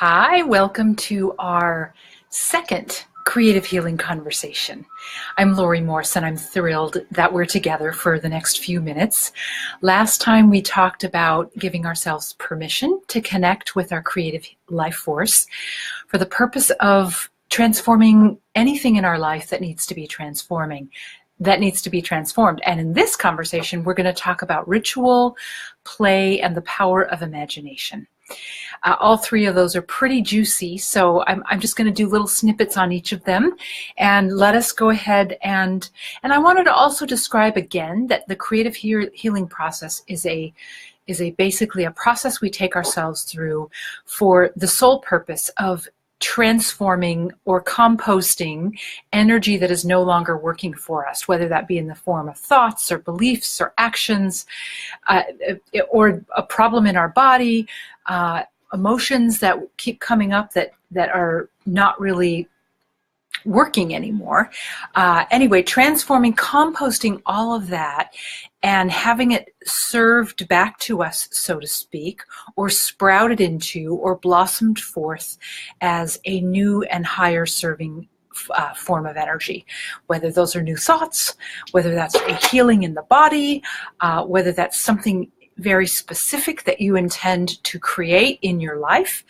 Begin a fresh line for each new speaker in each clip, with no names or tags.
Hi, welcome to our second creative healing conversation. I'm Laurie Morse, and I'm thrilled that we're together for the next few minutes. Last time we talked about giving ourselves permission to connect with our creative life force for the purpose of transforming anything in our life that needs to be transformed. And in this conversation, we're going to talk about ritual, play, and the power of imagination. All three of those are pretty juicy, so I'm just going to do little snippets on each of them, and let us go ahead and I wanted to also describe again that the creative healing process is basically a process we take ourselves through for the sole purpose of transforming or composting energy that is no longer working for us, whether that be in the form of thoughts or beliefs or actions, or a problem in our body, emotions that keep coming up that are not really working anymore. Anyway, transforming, composting all of that and having it served back to us, so to speak, or sprouted into or blossomed forth as a new and higher serving form of energy, whether those are new thoughts, whether that's a healing in the body, whether that's something very specific that you intend to create in your life.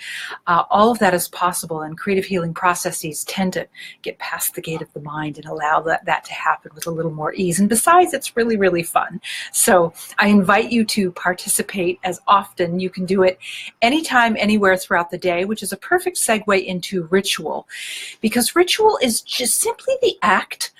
All of that is possible, and creative healing processes tend to get past the gate of the mind and allow that to happen with a little more ease. And besides, it's really, really fun. So I invite you to participate as often. You can do it anytime, anywhere throughout the day, which is a perfect segue into ritual, because ritual is just simply the act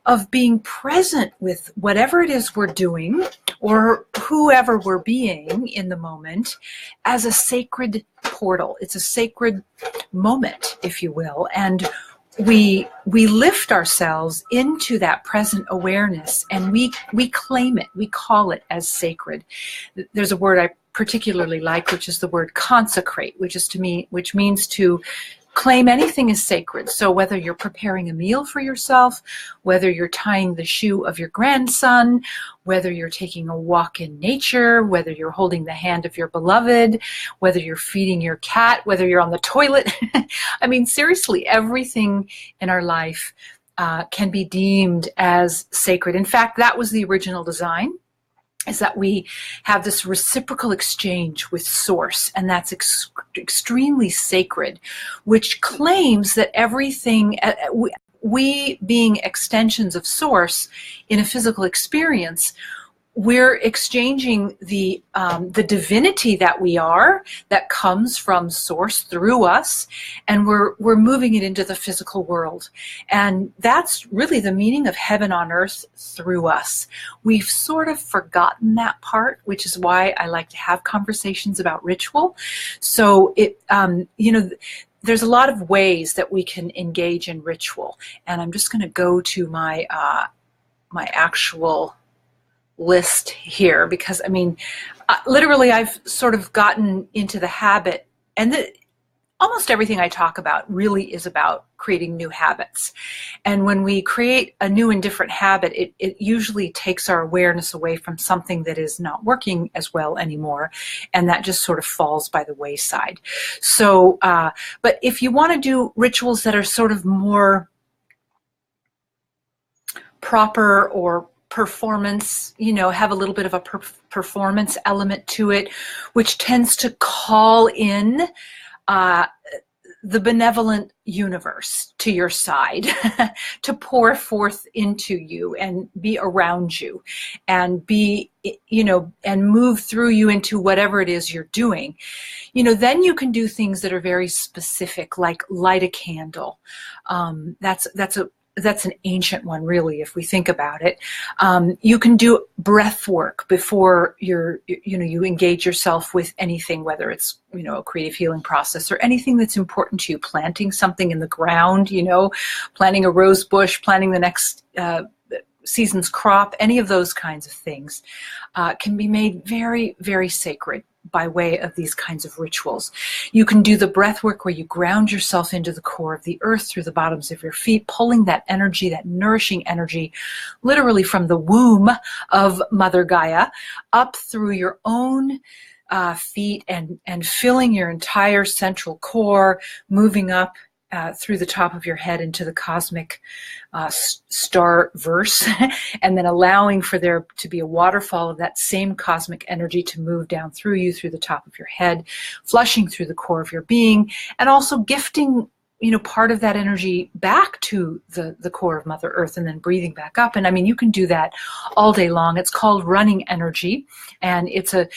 of being present with whatever it is we're doing or whoever we're being in the moment as a sacred portal. It's a sacred moment, if you will, and we lift ourselves into that present awareness, and we claim it, we call it as sacred. There's a word I particularly like, which is the word consecrate, which means to claim anything as sacred. So whether you're preparing a meal for yourself, whether you're tying the shoe of your grandson, whether you're taking a walk in nature, whether you're holding the hand of your beloved, whether you're feeding your cat, whether you're on the toilet. I mean, seriously, everything in our life can be deemed as sacred. In fact, that was the original design, is that we have this reciprocal exchange with Source, and that's extremely sacred, which claims that everything, we being extensions of Source in a physical experience, we're exchanging the divinity that we are, that comes from Source through us, and we're moving it into the physical world. And that's really the meaning of heaven on earth through us. We've sort of forgotten that part, which is why I like to have conversations about ritual. So there's a lot of ways that we can engage in ritual, and I'm just going to go to my actual list here, because literally I've sort of gotten into the habit, and almost everything I talk about really is about creating new habits. And when we create a new and different habit, it usually takes our awareness away from something that is not working as well anymore, and that just sort of falls by the wayside. So but if you want to do rituals that are sort of more proper or performance, have a little bit of a performance element to it, which tends to call in the benevolent universe to your side to pour forth into you and be around you and and move through you into whatever it is you're doing. Then you can do things that are very specific, like light a candle. That's an ancient one, really, if we think about it. You can do breath work before you engage yourself with anything, whether it's, a creative healing process or anything that's important to you, planting something in the ground, planting a rose bush, planting the next season's crop, any of those kinds of things can be made very, very sacred by way of these kinds of rituals. You can do the breath work where you ground yourself into the core of the earth through the bottoms of your feet, pulling that energy, that nourishing energy, literally from the womb of Mother Gaia up through your own feet and filling your entire central core, moving up through the top of your head into the cosmic star verse, and then allowing for there to be a waterfall of that same cosmic energy to move down through you, through the top of your head, flushing through the core of your being, and also gifting part of that energy back to the core of Mother Earth, and then breathing back up. And I mean, you can do that all day long. It's called running energy, and it's a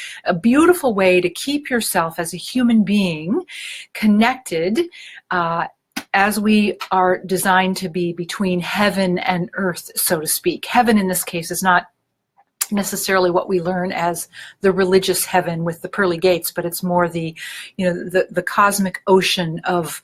beautiful way to keep yourself as a human being connected, as we are designed to be, between heaven and earth, so to speak. Heaven in this case is not necessarily what we learn as the religious heaven with the pearly gates, but it's more the cosmic ocean of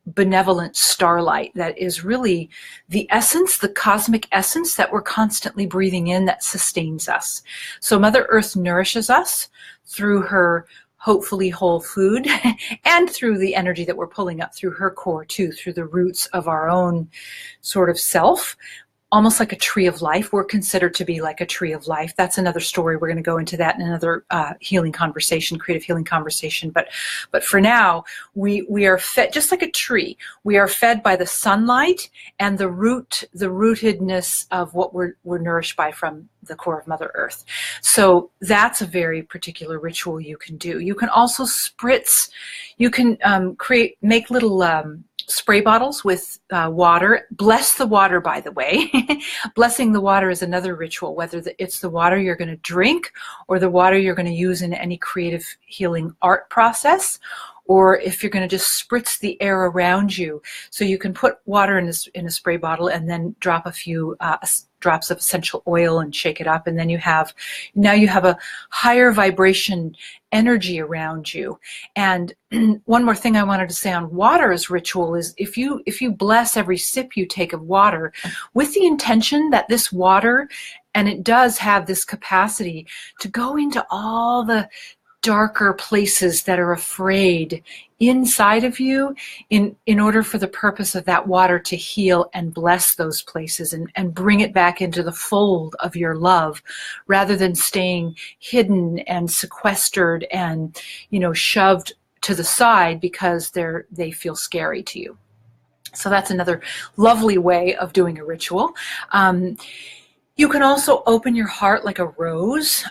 benevolent starlight that is really the essence, the cosmic essence that we're constantly breathing in, that sustains us. So Mother Earth nourishes us through her hopefully whole food and through the energy that we're pulling up through her core too, through the roots of our own sort of self. Almost like a tree of life. We're considered to be like a tree of life. That's another story. We're going to go into that in another healing conversation, creative healing conversation. But for now, we are fed just like a tree. We are fed by the sunlight and the rootedness of what we're nourished by from the core of Mother Earth. So that's a very particular ritual you can do. You can also spritz. You can make little spray bottles with water. Bless the water, by the way. Blessing the water is another ritual, whether it's the water you're going to drink or the water you're going to use in any creative healing art process, or if you're going to just spritz the air around you. So you can put water in a spray bottle and then drop a few drops of essential oil and shake it up, and then you have a higher vibration energy around you. And one more thing I wanted to say on water as ritual is if you bless every sip you take of water with the intention that this water, and it does have this capacity to go into all the darker places that are afraid inside of you, in order for the purpose of that water to heal and bless those places and bring it back into the fold of your love, rather than staying hidden and sequestered and shoved to the side because they feel scary to you. So that's another lovely way of doing a ritual. You can also open your heart like a rose,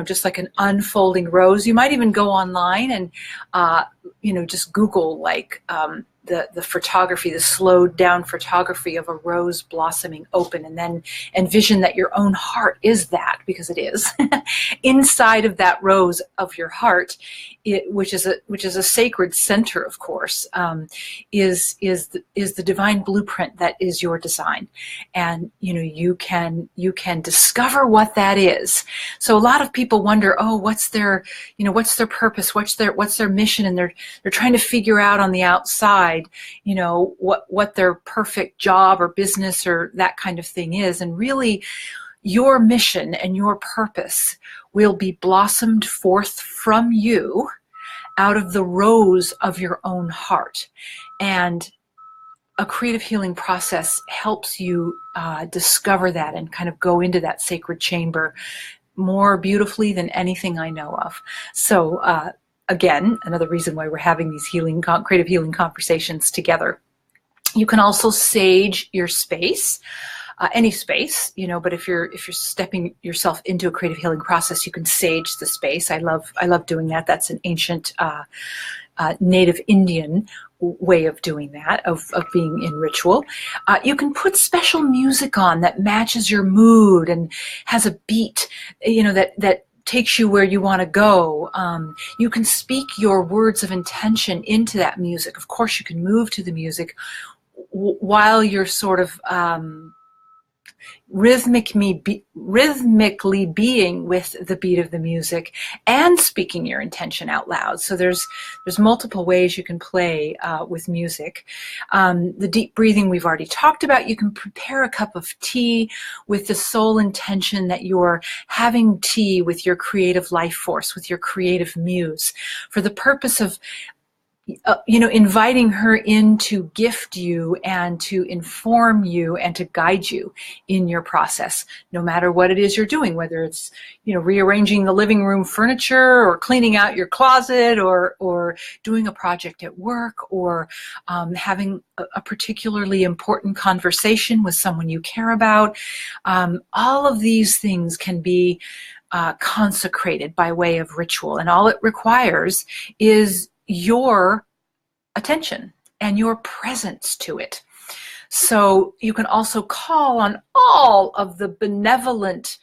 just like an unfolding rose. You might even go online and, just Google like the photography, the slowed down photography of a rose blossoming open, and then envision that your own heart is that, because it is. Inside of that rose of your heart, which is a sacred center, of course, is the divine blueprint that is your design, and you can discover what that is. So a lot of people wonder, what's their purpose, what's their mission, and they're trying to figure out on the outside, what their perfect job or business or that kind of thing is. And really, your mission and your purpose will be blossomed forth from you out of the rose of your own heart. And a creative healing process helps you discover that and kind of go into that sacred chamber more beautifully than anything I know of. So again, another reason why we're having these creative healing conversations together. You can also sage your space, any space, but if you're stepping yourself into a creative healing process, you can sage the space. I love doing that. That's an ancient native Indian way of doing that, of being in ritual. You can put special music on that matches your mood and has a beat, that takes you where you want to go. You can speak your words of intention into that music. Of course, you can move to the music while you're sort of rhythmically being with the beat of the music and speaking your intention out loud. So there's multiple ways you can play with music. The deep breathing we've already talked about. You can prepare a cup of tea with the sole intention that you're having tea with your creative life force, with your creative muse, for the purpose of inviting her in to gift you and to inform you and to guide you in your process, no matter what it is you're doing, whether it's, rearranging the living room furniture or cleaning out your closet or doing a project at work or having a particularly important conversation with someone you care about. All of these things can be consecrated by way of ritual, and all it requires is your attention and your presence to it. So you can also call on all of the benevolent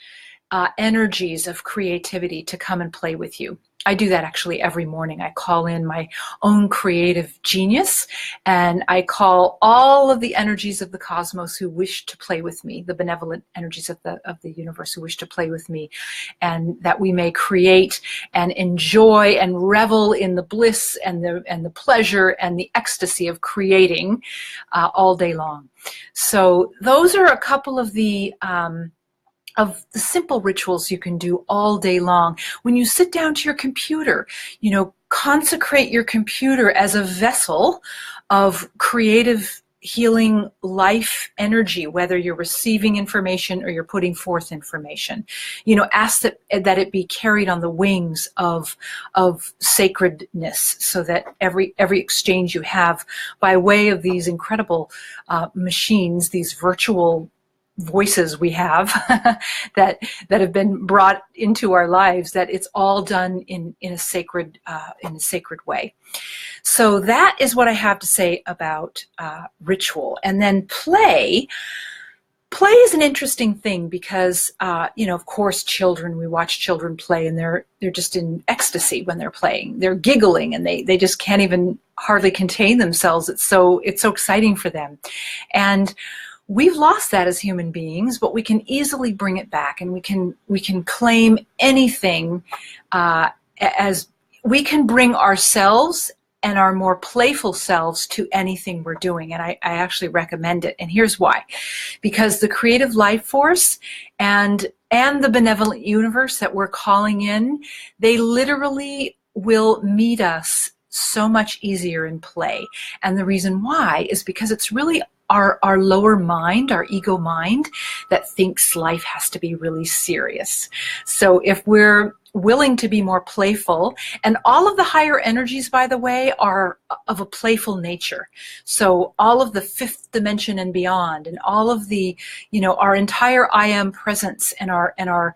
energies of creativity to come and play with you. I do that actually every morning. I call in my own creative genius, and I call all of the energies of the cosmos who wish to play with me, the benevolent energies of the universe who wish to play with me, and that we may create and enjoy and revel in the bliss and the pleasure and the ecstasy of creating all day long. So those are a couple of the simple rituals you can do all day long. When you sit down to your computer, consecrate your computer as a vessel of creative healing life energy, whether you're receiving information or you're putting forth information. Ask that it be carried on the wings of sacredness, so that every exchange you have by way of these incredible machines, these virtual voices we have that have been brought into our lives, that it's all done in a sacred way. So that is what I have to say about ritual. And then play is an interesting thing because of course we watch children play, and they're just in ecstasy when they're playing. They're giggling and they just can't even hardly contain themselves. It's so exciting for them. And we've lost that as human beings, but we can easily bring it back, and we can claim anything as we can bring ourselves and our more playful selves to anything we're doing. And I actually recommend it. And here's why. Because the creative life force and the benevolent universe that we're calling in, they literally will meet us so much easier in play. And the reason why is because it's really our lower mind, our ego mind, that thinks life has to be really serious. So if we're willing to be more playful, and all of the higher energies, by the way, are of a playful nature. So all of the fifth dimension and beyond, and all of the, our entire I am presence and our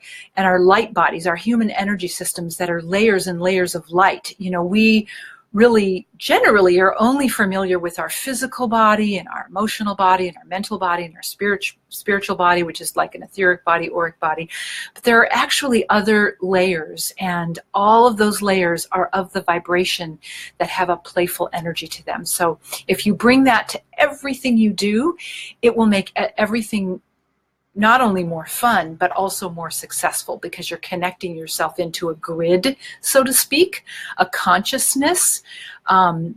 light bodies, our human energy systems that are layers and layers of light. We really generally are only familiar with our physical body and our emotional body and our mental body and our spiritual body, which is like an etheric body, auric body. But there are actually other layers, and all of those layers are of the vibration that have a playful energy to them. So if you bring that to everything you do, it will make everything not only more fun, but also more successful, because you're connecting yourself into a grid, so to speak, a consciousness. I'll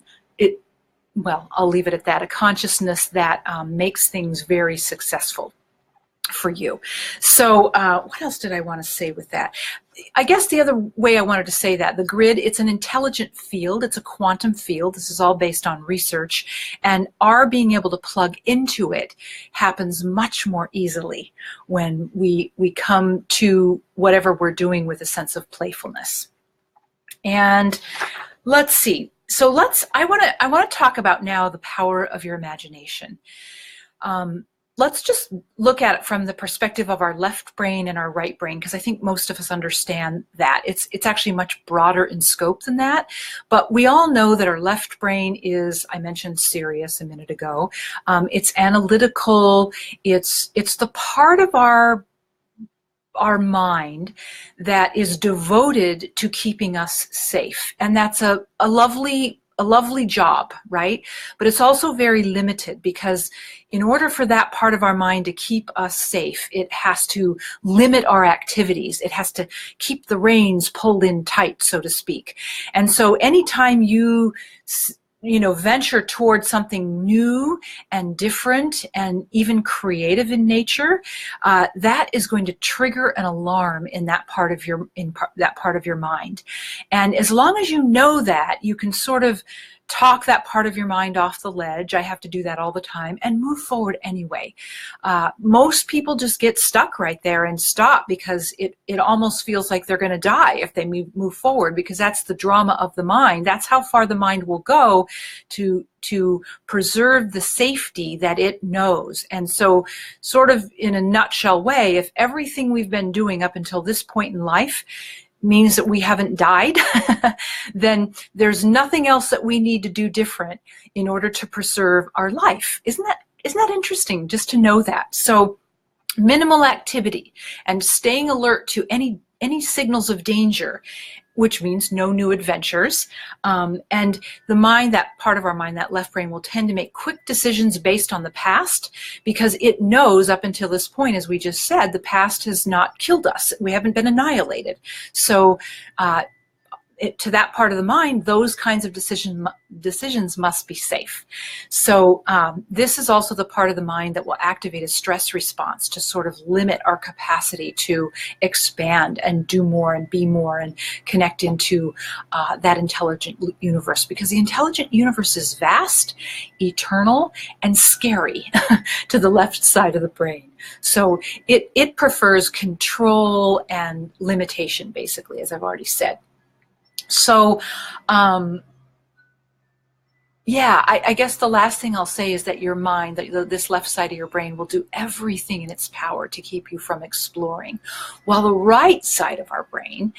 leave it at that, a consciousness that makes things very successful for you. So what else did I want to say with that? I guess the other way I wanted to say that, the grid, it's an intelligent field. It's a quantum field. This is all based on research. And our being able to plug into it happens much more easily when we come to whatever we're doing with a sense of playfulness. And let's see. So I want to talk about now the power of your imagination. Let's just look at it from the perspective of our left brain and our right brain, because I think most of us understand that. It's actually much broader in scope than that. But we all know that our left brain is, I mentioned serious a minute ago. It's analytical. It's the part of our mind that is devoted to keeping us safe. And that's a lovely job, right? But it's also very limited, because in order for that part of our mind to keep us safe, it has to limit our activities. It has to keep the reins pulled in tight, so to speak. And so anytime you venture towards something new and different and even creative in nature, that is going to trigger an alarm in that part of your mind. And as long as you know that, you can sort of talk that part of your mind off the ledge. I have to do that all the time and move forward anyway. Most people just get stuck right there and stop because it almost feels like they're going to die if they move forward, because that's the drama of the mind. That's how far the mind will go to preserve the safety that it knows. And so, sort of in a nutshell way, if everything we've been doing up until this point in life means that we haven't died, then there's nothing else that we need to do different in order to preserve our life. Isn't that interesting just to know that? So minimal activity and staying alert to any signals of danger, which means no new adventures. And the mind, that part of our mind, that left brain, will tend to make quick decisions based on the past, because it knows up until this point, as we just said, the past has not killed us. We haven't been annihilated. So to that part of the mind, those kinds of decisions must be safe. So this is also the part of the mind that will activate a stress response to sort of limit our capacity to expand and do more and be more and connect into that intelligent universe, because the intelligent universe is vast, eternal, and scary to the left side of the brain. So it prefers control and limitation, basically, as I've already said. So, I guess the last thing I'll say is that your mind, this left side of your brain, will do everything in its power to keep you from exploring. While the right side of our brain,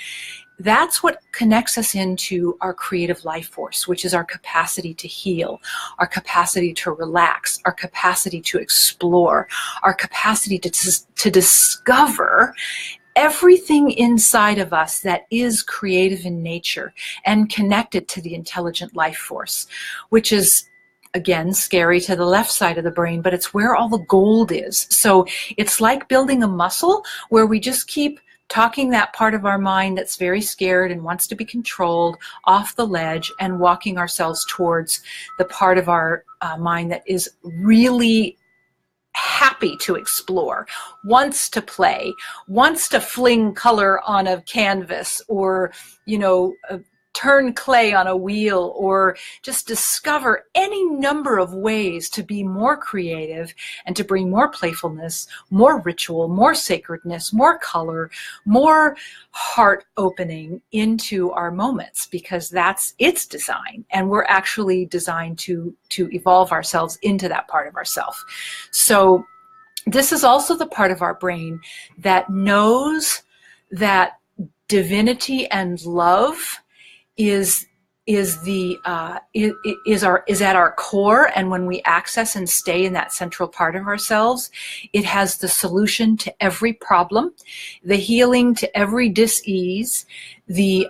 that's what connects us into our creative life force, which is our capacity to heal, our capacity to relax, our capacity to explore, our capacity to discover everything inside of us that is creative in nature and connected to the intelligent life force, which is, again, scary to the left side of the brain, but it's where all the gold is. So it's like building a muscle where we just keep talking that part of our mind that's very scared and wants to be controlled off the ledge, and walking ourselves towards the part of our mind that is really happy to explore, wants to play, wants to fling color on a canvas, or turn clay on a wheel, or just discover any number of ways to be more creative and to bring more playfulness, more ritual, more sacredness, more color, more heart opening into our moments, because that's its design, and we're actually designed to evolve ourselves into that part of ourself. So this is also the part of our brain that knows that divinity and love is at our core, and when we access and stay in that central part of ourselves, it has the solution to every problem, the healing to every dis-ease, the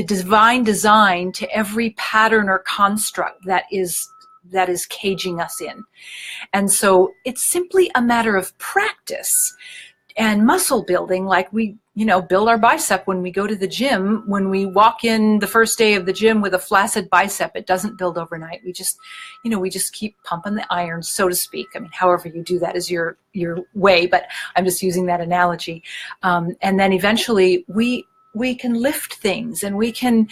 divine design to every pattern or construct that is caging us in. And so it's simply a matter of practice and muscle building, like we build our bicep when we go to the gym. When we walk in the first day of the gym with a flaccid bicep, it doesn't build overnight. We just keep pumping the iron, so to speak. I mean, however you do that is your way, but I'm just using that analogy. And then eventually we can lift things, and we can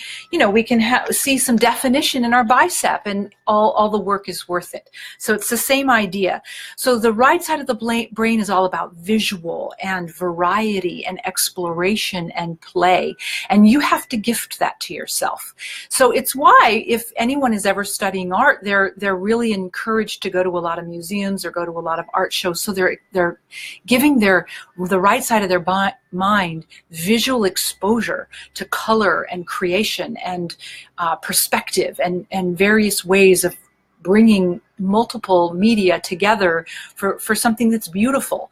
see some definition in our bicep, and all the work is worth it. So it's the same idea. So the right side of the brain is all about visual and variety and exploration and play, and you have to gift that to yourself. So it's why, if anyone is ever studying art, they're really encouraged to go to a lot of museums or go to a lot of art shows. So they're giving the right side of their mind visual exposure to color and creation and perspective and various ways of bringing multiple media together for something that's beautiful.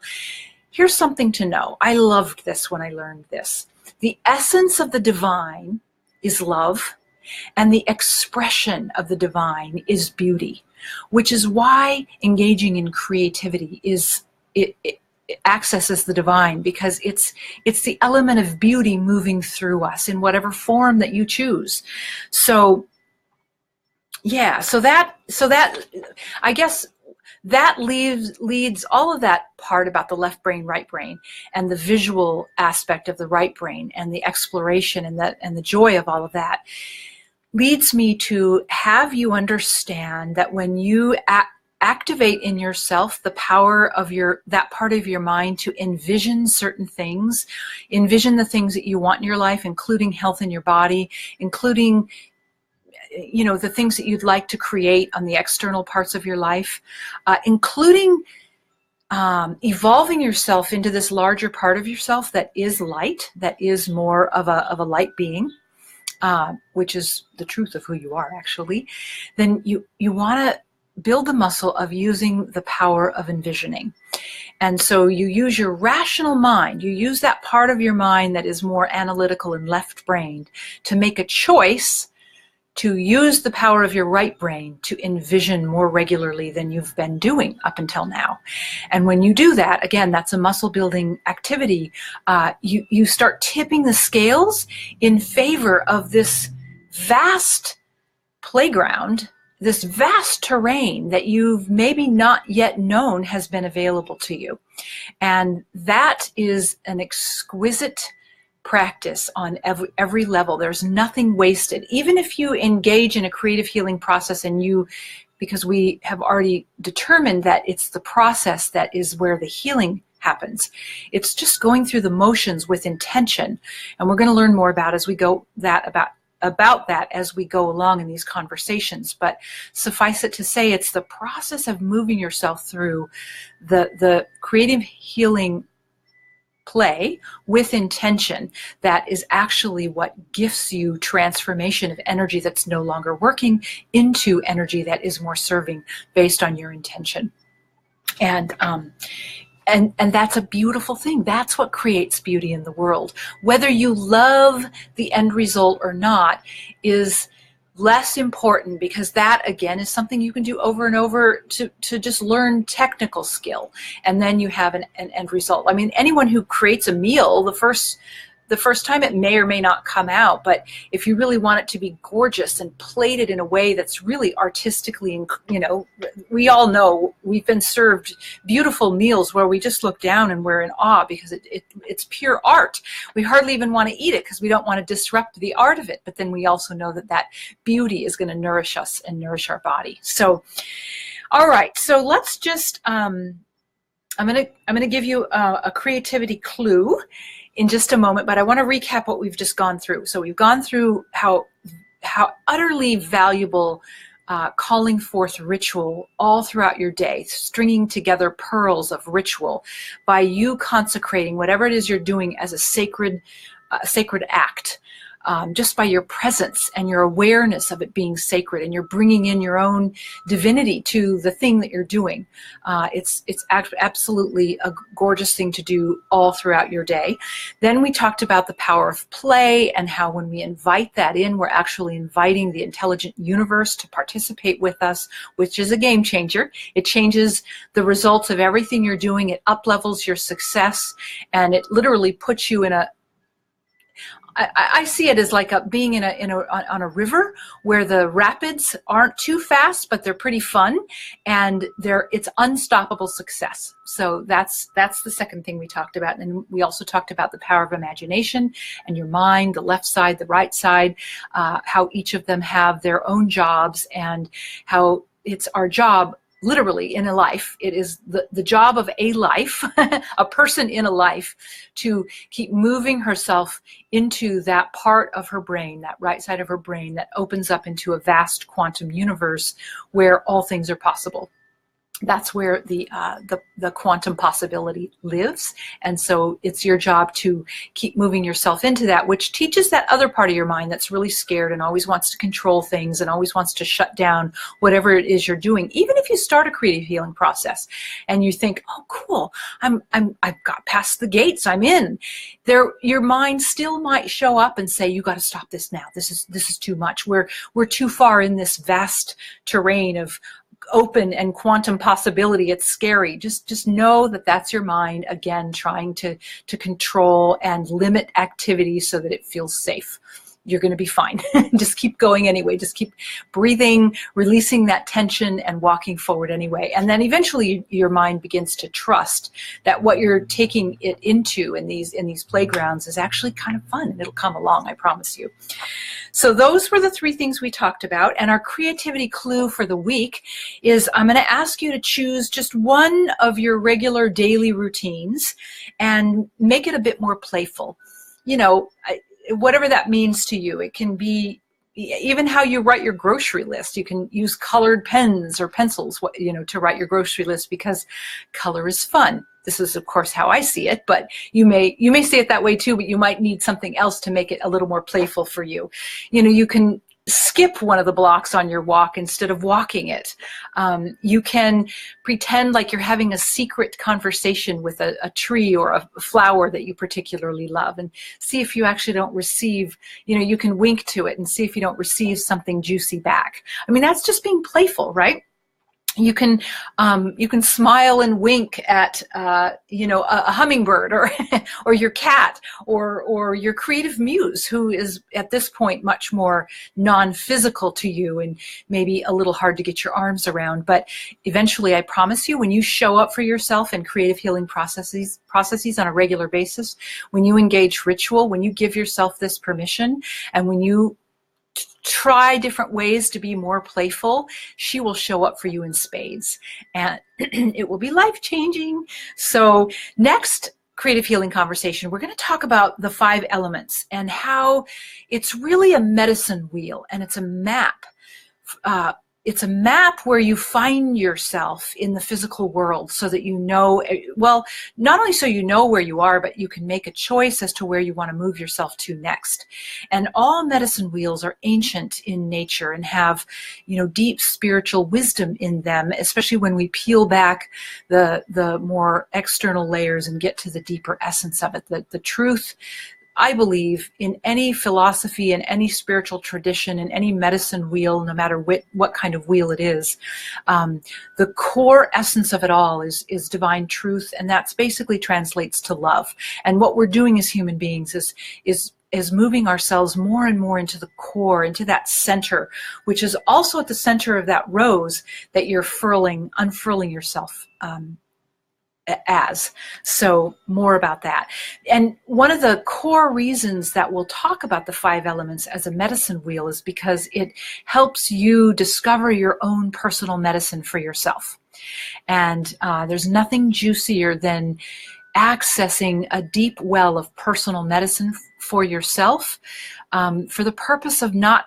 Here's something to know. I loved this when I learned this. The essence of the divine is love, and the expression of the divine is beauty, which is why engaging in creativity it accesses the divine, because it's the element of beauty moving through us in whatever form that you choose. So Yeah, so that I guess that leads all of that part about the left brain, right brain, and the visual aspect of the right brain, and the exploration and the joy of all of that, leads me to have you understand that when you activate in yourself the power of that part of your mind to envision certain things, envision the things that you want in your life, including health in your body, including the things that you'd like to create on the external parts of your life, including evolving yourself into this larger part of yourself that is light, that is more of a light being, which is the truth of who you are actually, then you want to build the muscle of using the power of envisioning. And so you use your rational mind, you use that part of your mind that is more analytical and left-brained to make a choice to use the power of your right brain to envision more regularly than you've been doing up until now. And when you do that, again, that's a muscle building activity. You start tipping the scales in favor of this vast playground, this vast terrain that you've maybe not yet known has been available to you. And that is an exquisite practice on every level. There's nothing wasted. Even if you engage in a creative healing process because we have already determined that it's the process that is where the healing happens. It's just going through the motions with intention. And we're going to learn more about that as we go along in these conversations. But suffice it to say, it's the process of moving yourself through the creative healing play with intention that is actually what gifts you transformation of energy that's no longer working into energy that is more serving based on your intention. And that's a beautiful thing. That's what creates beauty in the world. Whether you love the end result or not is less important, because that, again, is something you can do over and over to just learn technical skill. And then you have an end result. I mean, anyone who creates a meal, the first time it may or may not come out, but if you really want it to be gorgeous and plated in a way that's really artistically, we all know we've been served beautiful meals where we just look down and we're in awe because it's pure art. We hardly even want to eat it because we don't want to disrupt the art of it. But then we also know that beauty is going to nourish us and nourish our body. So, all right. So let's just, I'm going to give you a creativity clue in just a moment, but I want to recap what we've just gone through. So we've gone through how utterly valuable calling forth ritual all throughout your day, stringing together pearls of ritual by you consecrating whatever it is you're doing as a sacred act. Just by your presence and your awareness of it being sacred, and you're bringing in your own divinity to the thing that you're doing. It's absolutely a gorgeous thing to do all throughout your day. Then we talked about the power of play and how when we invite that in, we're actually inviting the intelligent universe to participate with us, which is a game changer. It changes the results of everything you're doing. It up-levels your success, and it literally puts you in I see it as like being on a river where the rapids aren't too fast, but they're pretty fun, and it's unstoppable success. So that's the second thing we talked about. And we also talked about the power of imagination and your mind, the left side, the right side, how each of them have their own jobs, and how it's our job. Literally in a life, it is the job of a life, a person in a life, to keep moving herself into that part of her brain, that right side of her brain that opens up into a vast quantum universe where all things are possible. That's where the quantum possibility lives. And so it's your job to keep moving yourself into that, which teaches that other part of your mind that's really scared and always wants to control things and always wants to shut down whatever it is you're doing. Even if you start a creative healing process and you think, oh, cool, I've got past the gates, I'm in there, your mind still might show up and say, you got to stop this now. This is too much. We're too far in this vast terrain of open and quantum possibility. It's scary. Just know that that's your mind, again, trying to control and limit activity so that it feels safe. you're going to be fine. Just keep going anyway. Just keep breathing, releasing that tension, and walking forward anyway. And then eventually your mind begins to trust that what you're taking it into in these playgrounds is actually kind of fun, and it'll come along, I promise you. So those were the 3 things we talked about. And our creativity clue for the week is I'm going to ask you to choose just one of your regular daily routines and make it a bit more playful. You know, whatever that means to you. It can be even how you write your grocery list. You can use colored pens or pencils, you know, to write your grocery list, because color is fun. This is, of course, how I see it, but you may see it that way too, but you might need something else to make it a little more playful for you. You know, you can skip one of the blocks on your walk instead of walking it. You can pretend like you're having a secret conversation with a tree or a flower that you particularly love, and see if you actually don't receive, you know, you can wink to it and see if you don't receive something juicy back. I mean, that's just being playful, right? You can smile and wink at you know, a hummingbird or your cat or your creative muse, who is at this point much more non-physical to you and maybe a little hard to get your arms around. But eventually, I promise you, when you show up for yourself in creative healing processes on a regular basis, when you engage ritual, when you give yourself this permission, and when you try different ways to be more playful, she will show up for you in spades, and it will be life-changing. So next creative healing conversation, we're going to talk about the 5 elements and how it's really a medicine wheel, and it's a map. It's a map where you find yourself in the physical world, so that you know, well, not only so you know where you are, but you can make a choice as to where you want to move yourself to next. And all medicine wheels are ancient in nature and have, you know, deep spiritual wisdom in them, especially when we peel back the more external layers and get to the deeper essence of it. The truth, I believe, in any philosophy, in any spiritual tradition, in any medicine wheel, no matter what kind of wheel it is, the core essence of it all is divine truth, and that's basically translates to love. And what we're doing as human beings is moving ourselves more and more into the core, into that center, which is also at the center of that rose that you're unfurling yourself as. So more about that. And one of the core reasons that we'll talk about the 5 elements as a medicine wheel is because it helps you discover your own personal medicine for yourself. And there's nothing juicier than accessing a deep well of personal medicine for yourself, for the purpose of not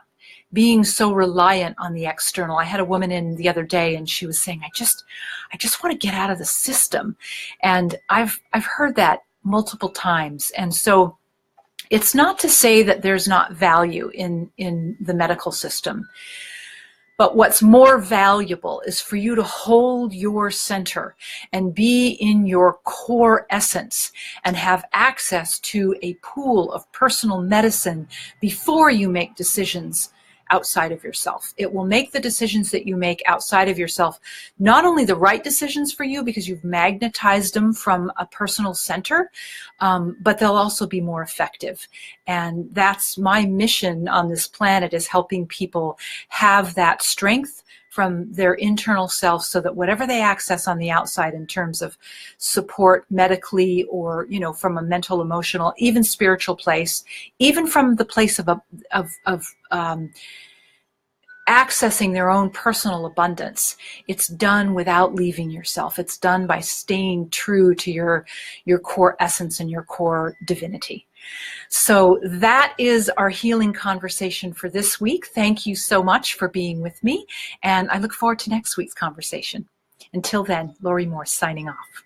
being so reliant on the external. I had a woman in the other day, and she was saying, I just want to get out of the system. And I've heard that multiple times. And so it's not to say that there's not value in the medical system. But what's more valuable is for you to hold your center and be in your core essence and have access to a pool of personal medicine before you make decisions outside of yourself. It will make the decisions that you make outside of yourself not only the right decisions for you because you've magnetized them from a personal center, but they'll also be more effective. And that's my mission on this planet, is helping people have that strength from their internal self, so that whatever they access on the outside in terms of support medically, or, you know, from a mental, emotional, even spiritual place, even from the place of accessing their own personal abundance, it's done without leaving yourself. It's done by staying true to your core essence and your core divinity. So that is our healing conversation for this week. Thank you so much for being with me, and I look forward to next week's conversation. Until then, Laurie Morse signing off.